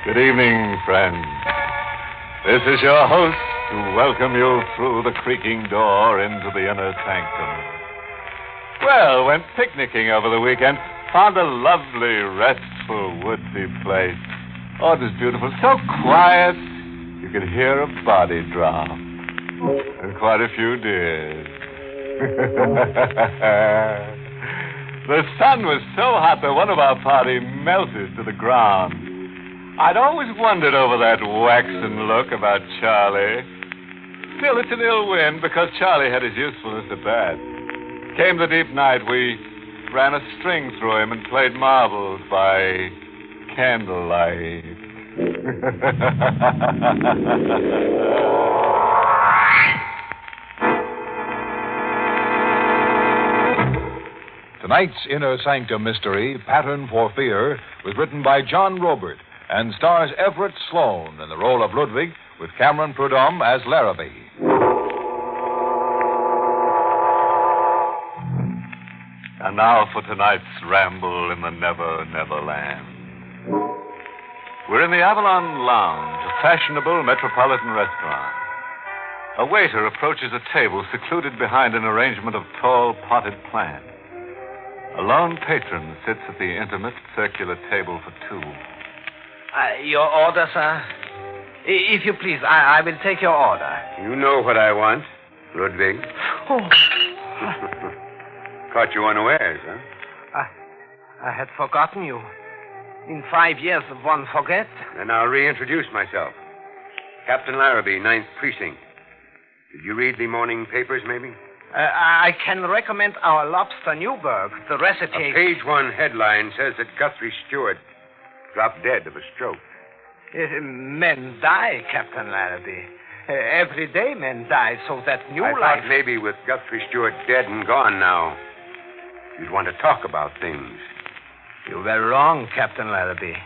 Good evening, friends. This is your host to welcome you through the creaking door into the inner sanctum. Well, went picnicking over the weekend. Found a lovely, restful, woodsy place. Oh, it was beautiful. So quiet, you could hear a body drop. And quite a few deers. The sun was so hot that one of our party melted to the ground. I'd always wondered over that waxen look about Charlie. Still, it's an ill wind because Charlie had his usefulness at bat. Came the deep night, we ran a string through him and played marbles by candlelight. Tonight's Inner Sanctum mystery, Pattern for Fear, was written by John Robert and stars Everett Sloane in the role of Ludwig with Cameron Prudhomme as Larrabee. And now for tonight's ramble in the Never Never Land. We're in the Avalon Lounge, a fashionable metropolitan restaurant. A waiter approaches a table secluded behind an arrangement of tall potted plants. A lone patron sits at the intimate circular table for two. Your order, sir? If you please, I will take your order. You know what I want, Ludwig. Oh. Caught you unawares, huh? I had forgotten you. In 5 years, one forgets. Then I'll reintroduce myself. Captain Larrabee, 9th Precinct. Did you read the morning papers, maybe? I can recommend our lobster Newburg. The recipe... A page 1 headline says that Guthrie Stewart dropped dead of a stroke. Men die, Captain Larrabee. Every day men die, so that new I life... thought maybe with Guthrie Stewart dead and gone now, you'd want to talk about things. You were wrong, Captain Larrabee.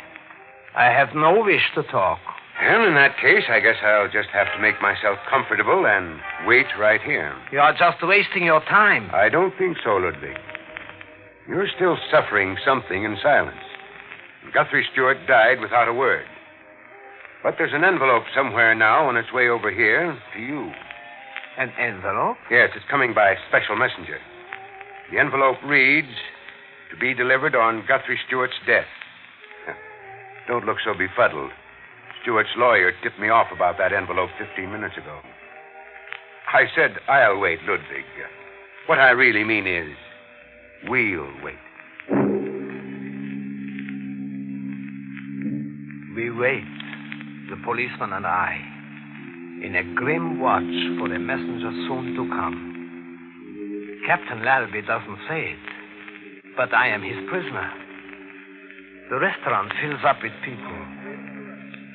I have no wish to talk. Well, in that case, I guess I'll just have to make myself comfortable and wait right here. You are just wasting your time. I don't think so, Ludwig. You're still suffering something in silence. Guthrie Stewart died without a word. But there's an envelope somewhere now on its way over here to you. An envelope? Yes, it's coming by special messenger. The envelope reads, to be delivered on Guthrie Stewart's death. Don't look so befuddled. Stewart's lawyer tipped me off about that envelope 15 minutes ago. I said I'll wait, Ludwig. What I really mean is, we'll wait. We wait, the policeman and I, in a grim watch for the messenger soon to come. Captain Larrabee doesn't say it, but I am his prisoner. The restaurant fills up with people,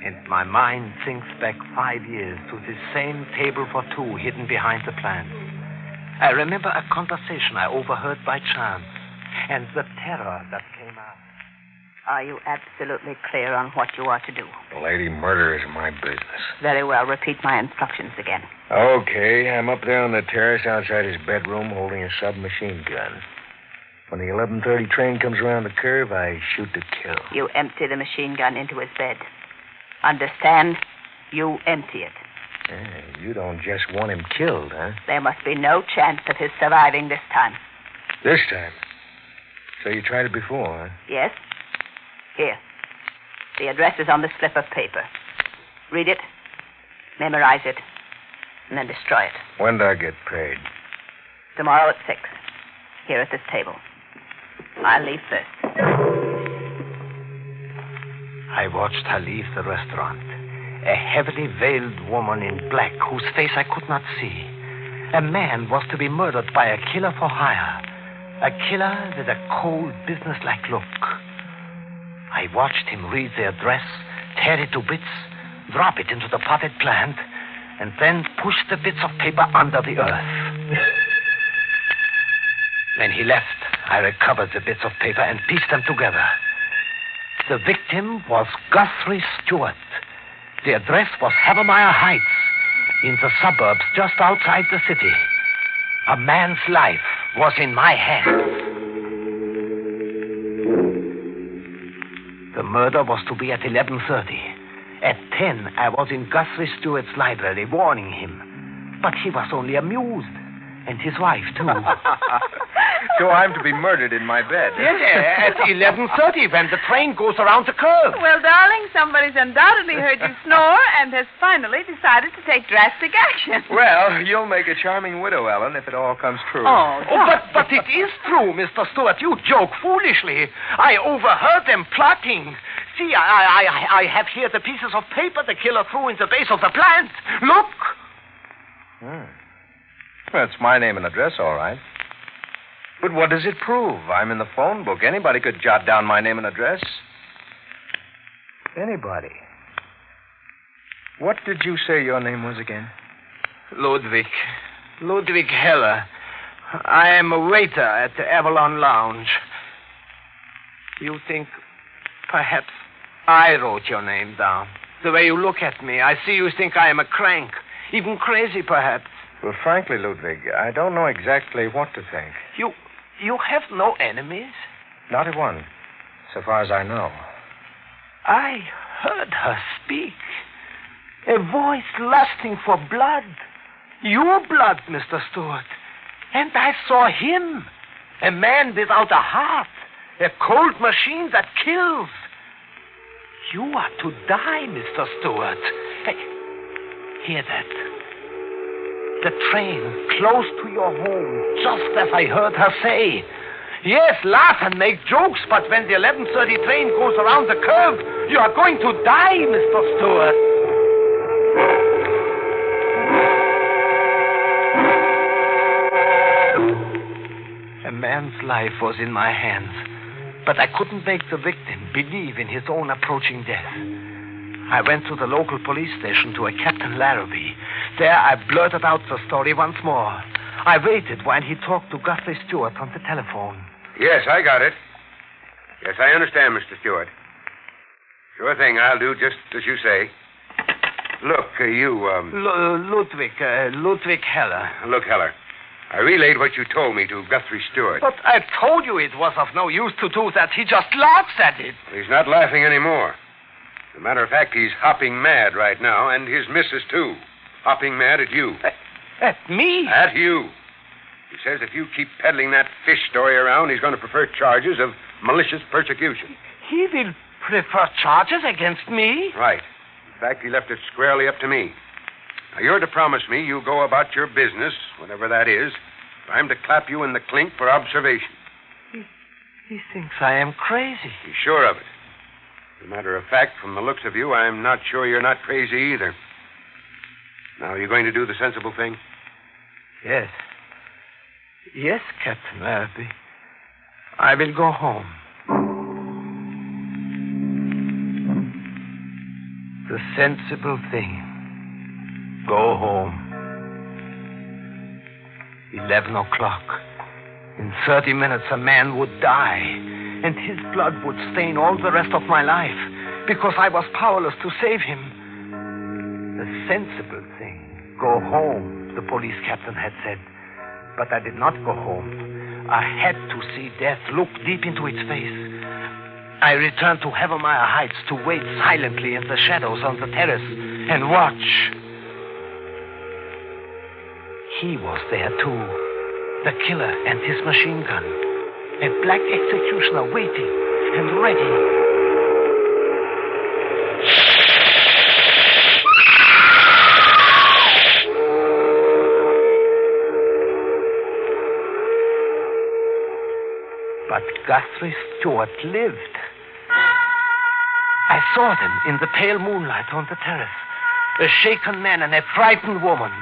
and my mind thinks back 5 years to this same table for two hidden behind the plants. I remember a conversation I overheard by chance, and the terror that came out. Are you absolutely clear on what you are to do? Lady, murder is my business. Very well. Repeat my instructions again. Okay, I'm up there on the terrace outside his bedroom holding a submachine gun. When the 11:30 train comes around the curve, I shoot to kill. You empty the machine gun into his bed. Understand? You empty it. You don't just want him killed, huh? There must be no chance of his surviving this time. This time? So you tried it before, huh? Yes. Here. The address is on the slip of paper. Read it, memorize it, and then destroy it. When do I get paid? Tomorrow at 6. Here at this table. I'll leave first. I watched her leave the restaurant. A heavily veiled woman in black whose face I could not see. A man was to be murdered by a killer for hire. A killer with a cold, businesslike look. I watched him read the address, tear it to bits, drop it into the potted plant, and then push the bits of paper under the earth. When he left, I recovered the bits of paper and pieced them together. The victim was Guthrie Stewart. The address was Havermeyer Heights, in the suburbs just outside the city. A man's life was in my hands. The murder was to be at 11:30. At 10, I was in Guthrie Stewart's library warning him. But he was only amused. And his wife, too. So I'm to be murdered in my bed. Yes, at 11:30 when the train goes around the curve. Well, darling, somebody's undoubtedly heard you snore and has finally decided to take drastic action. Well, you'll make a charming widow, Ellen, if it all comes true. But it is true, Mr. Stewart. You joke foolishly. I overheard them plotting. See, I have here the pieces of paper the killer threw in the base of the plant. Look. Well, it's my name and address, all right. But what does it prove? I'm in the phone book. Anybody could jot down my name and address. Anybody. What did you say your name was again? Ludwig Heller. I am a waiter at the Avalon Lounge. You think perhaps I wrote your name down? The way you look at me, I see you think I am a crank. Even crazy, perhaps. Well, frankly, Ludwig, I don't know exactly what to think. You have no enemies? Not a one, so far as I know. I heard her speak. A voice lusting for blood. Your blood, Mr. Stewart. And I saw him. A man without a heart. A cold machine that kills. You are to die, Mr. Stewart. Hey, hear that? The train close to your home, just as I heard her say. Yes, laugh and make jokes, but when the 11:30 train goes around the curve, you are going to die, Mr. Stewart. A man's life was in my hands, but I couldn't make the victim believe in his own approaching death. I went to the local police station to a Captain Larrabee. There I blurted out the story once more. I waited while he talked to Guthrie Stewart on the telephone. Yes, I got it. Yes, I understand, Mr. Stewart. Sure thing, I'll do just as you say. Look, Ludwig Heller. Look, Heller, I relayed what you told me to Guthrie Stewart. But I told you it was of no use to do that. He just laughs at it. He's not laughing anymore. As a matter of fact, he's hopping mad right now, and his missus, too. Hopping mad at you. At me? At you. He says if you keep peddling that fish story around, he's going to prefer charges of malicious persecution. He will prefer charges against me? Right. In fact, he left it squarely up to me. Now, you're to promise me you'll go about your business, whatever that is, if I'm to clap you in the clink for observation. He thinks I am crazy. He's sure of it. As a matter of fact, from the looks of you, I'm not sure you're not crazy either. Now, are you going to do the sensible thing? Yes. Yes, Captain Larrabee. I will go home. The sensible thing. Go home. 11 o'clock. In 30 minutes, a man would die, and his blood would stain all the rest of my life, because I was powerless to save him. The sensible thing. Go home, the police captain had said. But I did not go home. I had to see death look deep into its face. I returned to Havermeyer Heights to wait silently in the shadows on the terrace and watch. He was there, too. The killer and his machine gun. A black executioner waiting and ready. But Guthrie Stewart lived. I saw them in the pale moonlight on the terrace. A shaken man and a frightened woman,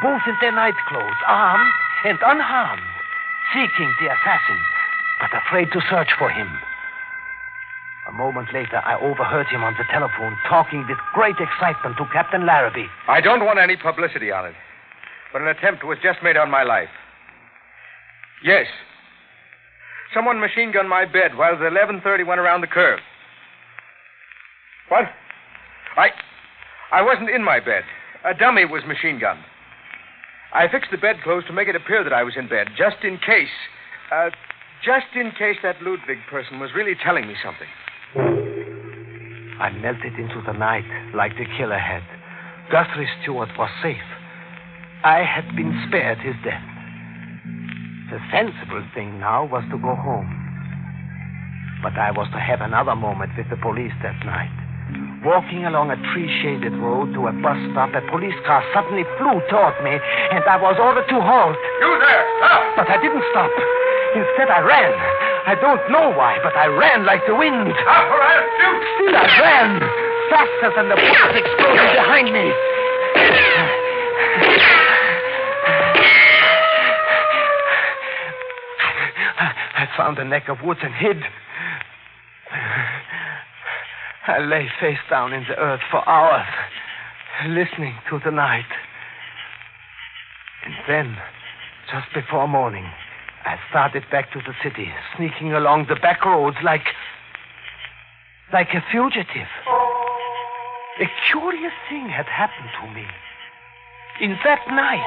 both in their nightclothes, armed and unharmed, seeking the assassin, but afraid to search for him. A moment later, I overheard him on the telephone talking with great excitement to Captain Larrabee. I don't want any publicity on it, but an attempt was just made on my life. Yes. Someone machine-gunned my bed while the 11:30 went around the curve. What? I wasn't in my bed. A dummy was machine-gunned. I fixed the bedclothes to make it appear that I was in bed, just in case that Ludwig person was really telling me something. I melted into the night like the killer had. Guthrie Stewart was safe. I had been spared his death. The sensible thing now was to go home. But I was to have another moment with the police that night. Walking along a tree-shaded road to a bus stop, a police car suddenly flew toward me, and I was ordered to halt. You there! Stop! But I didn't stop. Instead, I ran. I don't know why, but I ran like the wind. Stop or I'll shoot! Still I ran, faster than the bullets exploding behind me. I found a neck of woods and hid. I lay face down in the earth for hours, listening to the night. And then, just before morning, I started back to the city, sneaking along the back roads like a fugitive. A curious thing had happened to me. In that night,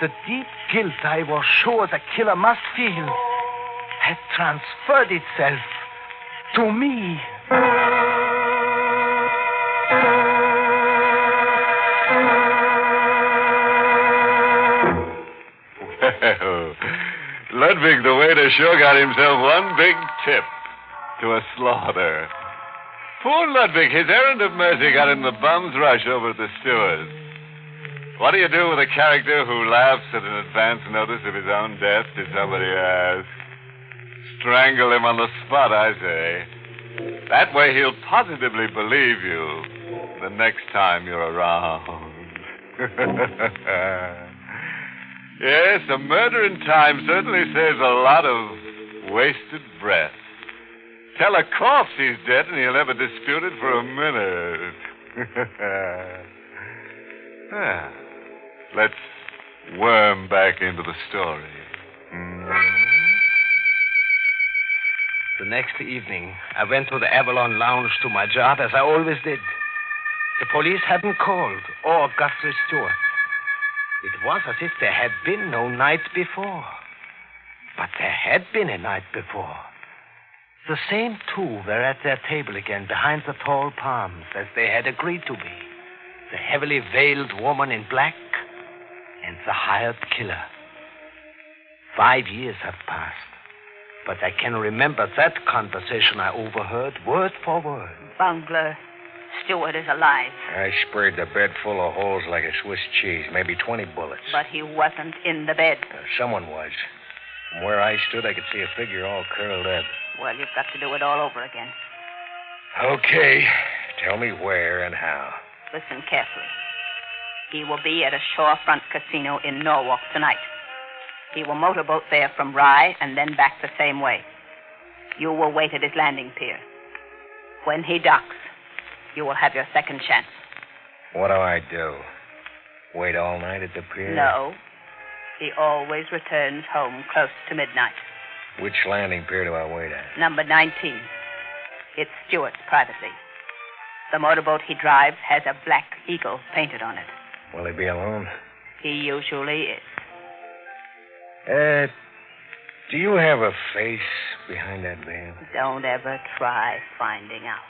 the deep guilt I was sure the killer must feel had transferred itself to me. Well, Ludwig the waiter sure got himself one big tip to a slaughter. Poor Ludwig, his errand of mercy got him the bum's rush over at the Stewards. What do you do with a character who laughs at an advance notice of his own death, did somebody ask? Strangle him on the spot, I say. That way he'll positively believe you the next time you're around. Yes, a murder in time certainly saves a lot of wasted breath. Tell a corpse he's dead and he'll never dispute it for a minute. Well, let's worm back into the story. The next evening, I went to the Avalon Lounge to my job, as I always did. The police hadn't called, or Guthrie Stewart. It was as if there had been no night before. But there had been a night before. The same two were at their table again, behind the tall palms, as they had agreed to be. The heavily veiled woman in black and the hired killer. 5 years have passed. But I can remember that conversation I overheard word for word. Bungler, Stewart is alive. I sprayed the bed full of holes like a Swiss cheese, maybe 20 bullets. But he wasn't in the bed. Someone was. From where I stood, I could see a figure all curled up. Well, you've got to do it all over again. Okay. Tell me where and how. Listen carefully. He will be at a shorefront casino in Norwalk tonight. He will motorboat there from Rye and then back the same way. You will wait at his landing pier. When he docks, you will have your second chance. What do I do? Wait all night at the pier? No. He always returns home close to midnight. Which landing pier do I wait at? Number 19. It's Stewart's privately. The motorboat he drives has a black eagle painted on it. Will he be alone? He usually is. Do you have a face behind that veil? Don't ever try finding out.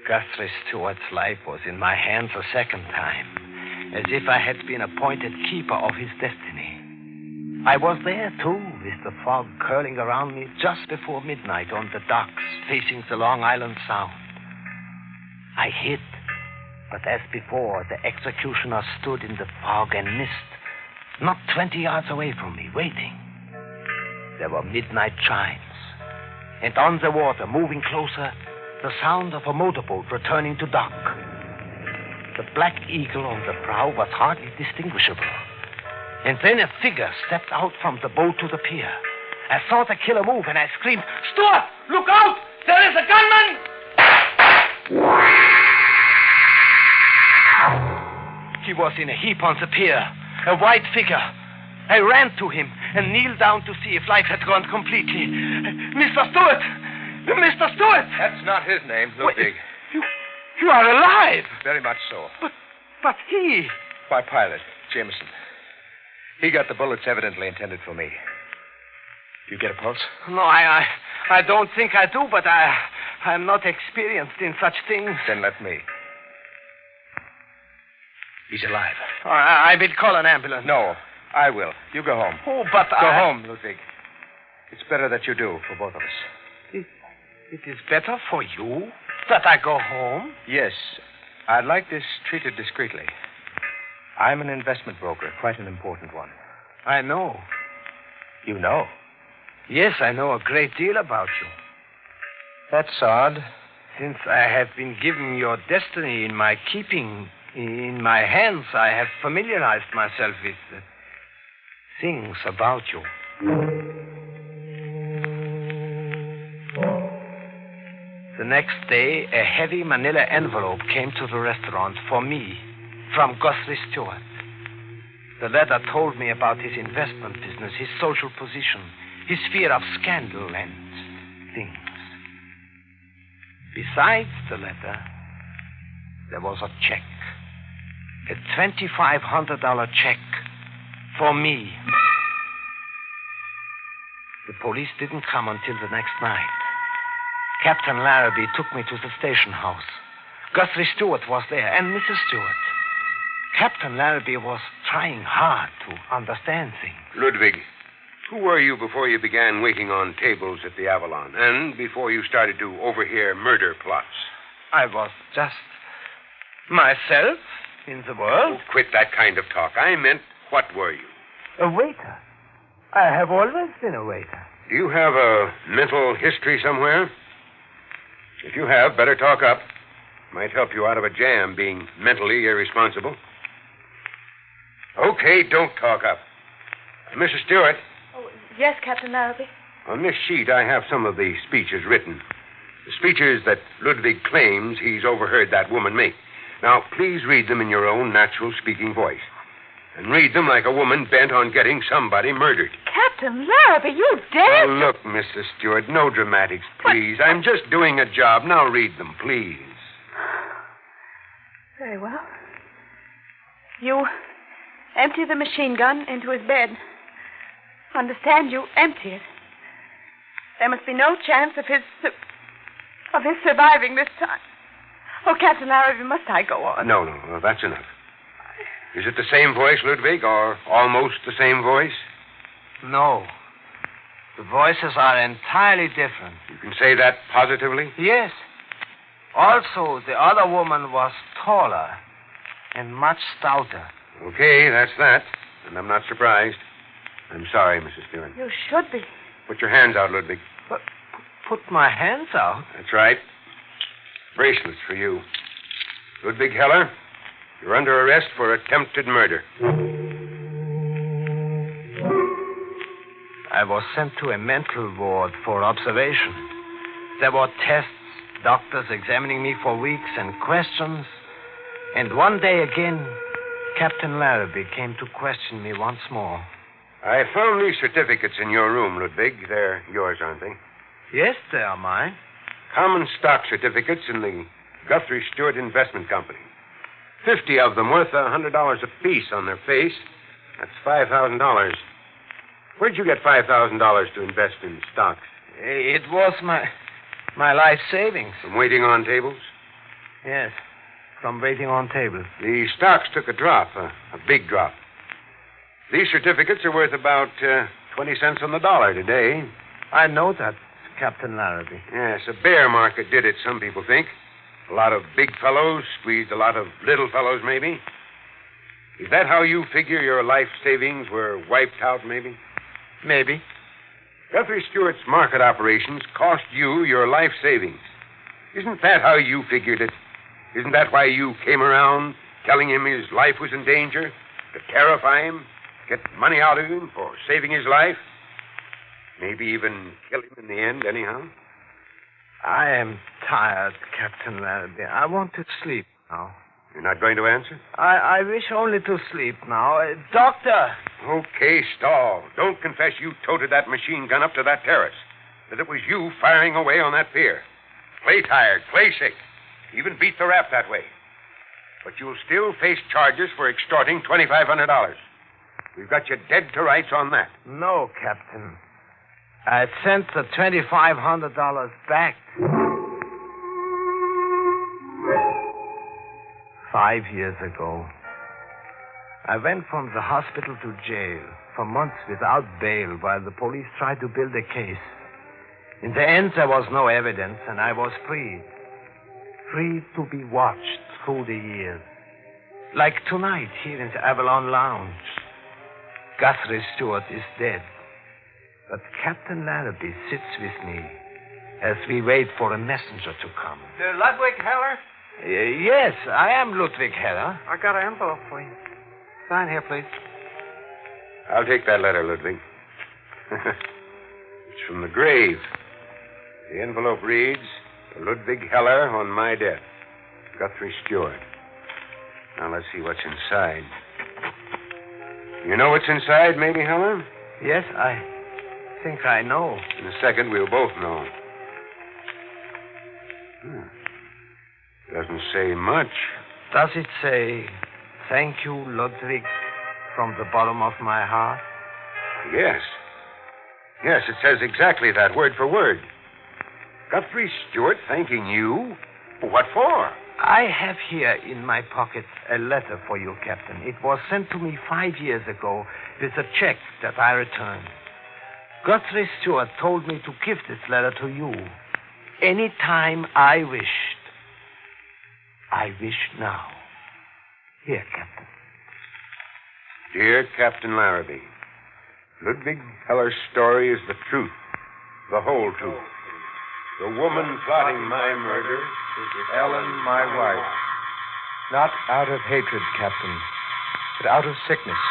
Guthrie Stewart's life was in my hands a second time, as if I had been appointed keeper of his destiny. I was there, too, with the fog curling around me just before midnight on the docks facing the Long Island Sound. I hid, but as before, the executioner stood in the fog and mist, not 20 yards away from me, waiting. There were midnight chimes, and on the water, moving closer, the sound of a motorboat returning to dock. The black eagle on the prow was hardly distinguishable. And then a figure stepped out from the boat to the pier. I saw the killer move, and I screamed, "Stewart, look out! There is a gunman!" He was in a heap on the pier, a white figure. I ran to him and kneeled down to see if life had gone completely. "Mr. Stewart! Mr. Stewart!" That's not his name, Ludwig. You are alive! Very much so. But he... My pilot, Jameson. He got the bullets evidently intended for me. Do you get a pulse? No, I don't think I do, but I'm not experienced in such things. Then let me. He's alive. I will call an ambulance. No, I will. You go home. Oh, but Go home, Ludwig. It's better that you do, for both of us. It is better for you that I go home? Yes. I'd like this treated discreetly. I'm an investment broker, quite an important one. I know. You know? Yes, I know a great deal about you. That's odd. Since I have been given your destiny in my keeping, in my hands, I have familiarized myself with things about you. The next day, a heavy manila envelope came to the restaurant for me from Guthrie Stewart. The letter told me about his investment business, his social position, his fear of scandal and things. Besides the letter, there was a check. A $2,500 check for me. The police didn't come until the next night. Captain Larrabee took me to the station house. Guthrie Stewart was there, and Mrs. Stewart. Captain Larrabee was trying hard to understand things. Ludwig, who were you before you began waiting on tables at the Avalon, and before you started to overhear murder plots? I was just myself in the world. Oh, quit that kind of talk. I meant, what were you? A waiter. I have always been a waiter. Do you have a mental history somewhere? If you have, better talk up. Might help you out of a jam being mentally irresponsible. Okay, don't talk up. Mrs. Stewart. Oh, yes, Captain Larrabee. On this sheet, I have some of the speeches written. The speeches that Ludwig claims he's overheard that woman make. Now, please read them in your own natural-speaking voice. And read them like a woman bent on getting somebody murdered. Captain Larrabee, you dare... Now, look, Mrs. Stewart, no dramatics, please. I'm just doing a job. Now read them, please. Very well. You empty the machine gun into his bed. Understand, you empty it. There must be no chance of his surviving this time. Oh, Captain Larrabee, must I go on? No, that's enough. Is it the same voice, Ludwig, or almost the same voice? No. The voices are entirely different. You can say that positively? Yes. Also, the other woman was taller and much stouter. Okay, that's that. And I'm not surprised. I'm sorry, Mrs. Stewart. You should be. Put your hands out, Ludwig. But put my hands out? That's right. Bracelets for you. Ludwig Heller, you're under arrest for attempted murder. I was sent to a mental ward for observation. There were tests, doctors examining me for weeks, and questions. And one day again, Captain Larrabee came to question me once more. I found these certificates in your room, Ludwig. They're yours, aren't they? Yes, they are mine. Common stock certificates in the Guthrie Stewart Investment Company. 50 of them worth $100 apiece on their face. That's $5,000. Where'd you get $5,000 to invest in stocks? It was my life savings. From waiting on tables? Yes, from waiting on tables. The stocks took a drop, a big drop. These certificates are worth about 20 cents on the dollar today. I know that, Captain Larrabee. Yes, a bear market did it, some people think. A lot of big fellows squeezed a lot of little fellows, maybe. Is that how you figure your life savings were wiped out, maybe? Maybe. Guthrie Stewart's market operations cost you your life savings. Isn't that how you figured it? Isn't that why you came around telling him his life was in danger? To terrify him? Get money out of him for saving his life? Maybe even kill him in the end, anyhow? I am tired, Captain Larrabee. I want to sleep now. You're not going to answer? I wish only to sleep now. Doctor! Okay, stall. Don't confess you toted that machine gun up to that terrace. That it was you firing away on that pier. Play tired, play sick. Even beat the rap that way. But you'll still face charges for extorting $2,500. We've got you dead to rights on that. No, Captain. I sent the $2,500 back. 5 years ago, I went from the hospital to jail for months without bail while the police tried to build a case. In the end, there was no evidence, and I was free. Free to be watched through the years. Like tonight here in the Avalon Lounge. Guthrie Stewart is dead. But Captain Larrabee sits with me as we wait for a messenger to come. Ludwig Heller? Yes, I am Ludwig Heller. I got an envelope for you. Sign here, please. I'll take that letter, Ludwig. It's from the grave. The envelope reads, Ludwig Heller on my death. Guthrie Stewart. Now, let's see what's inside. You know what's inside, maybe, Heller? Yes, I think I know. In a second, we'll both know. Doesn't say much. Does it say, thank you, Ludwig, from the bottom of my heart? Yes. Yes, it says exactly that, word for word. Guthrie Stewart thanking you? What for? I have here in my pocket a letter for you, Captain. It was sent to me 5 years ago with a check that I returned. Guthrie Stewart told me to give this letter to you any time I wished. I wish now. Here, Captain. Dear Captain Larrabee, Ludwig Heller's story is the truth, the whole truth. The woman plotting my murder is Ellen, my wife. Not out of hatred, Captain, but out of sickness.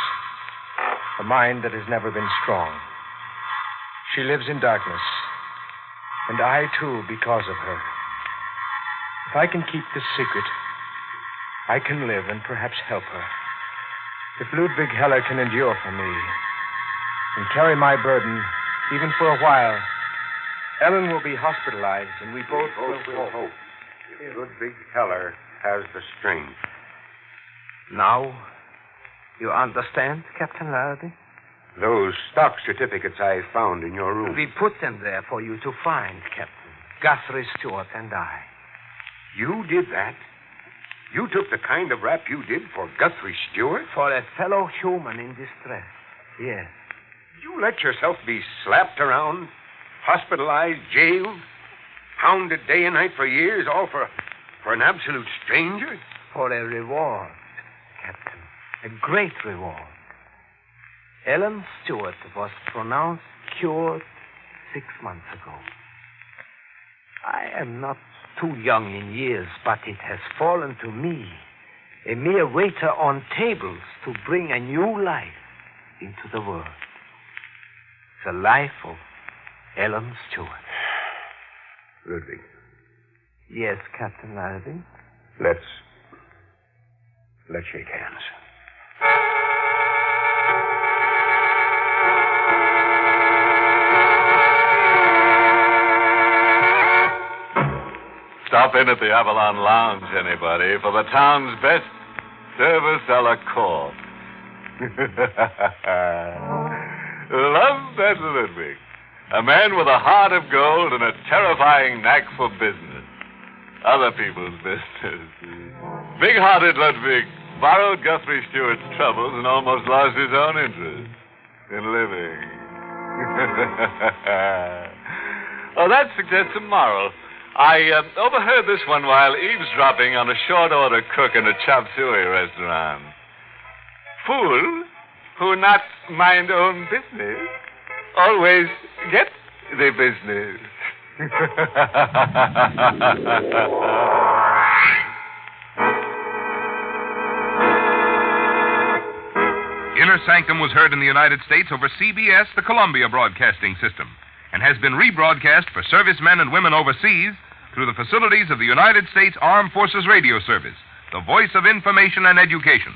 A mind that has never been strong. She lives in darkness, and I, too, because of her. If I can keep this secret, I can live and perhaps help her. If Ludwig Heller can endure for me and carry my burden, even for a while, Ellen will be hospitalized, and we both will hope. If Ludwig Heller has the strength. Now, you understand, Captain Larrabee? Those stock certificates I found in your room. We put them there for you to find, Captain. Guthrie Stewart and I. You did that? You took the kind of rap you did for Guthrie Stewart? For a fellow human in distress, yes. You let yourself be slapped around, hospitalized, jailed, hounded day and night for years, all for an absolute stranger? For a reward, Captain. A great reward. Ellen Stewart was pronounced cured 6 months ago. I am not too young in years, but it has fallen to me, a mere waiter on tables, to bring a new life into the world. The life of Ellen Stewart. Ludwig. Yes, Captain Larrabee? Let's shake hands. Stop in at the Avalon Lounge, anybody, for the town's best service a la carte. Love that Ludwig. A man with a heart of gold and a terrifying knack for business. Other people's business. Big-hearted Ludwig borrowed Guthrie Stewart's troubles and almost lost his own interest in living. Oh, that suggests a moral. I overheard this one while eavesdropping on a short-order cook in a chop suey restaurant. Fool who not mind own business always get the business. Inner Sanctum was heard in the United States over CBS, the Columbia Broadcasting System, and has been rebroadcast for servicemen and women overseas through the facilities of the United States Armed Forces Radio Service, the voice of information and education.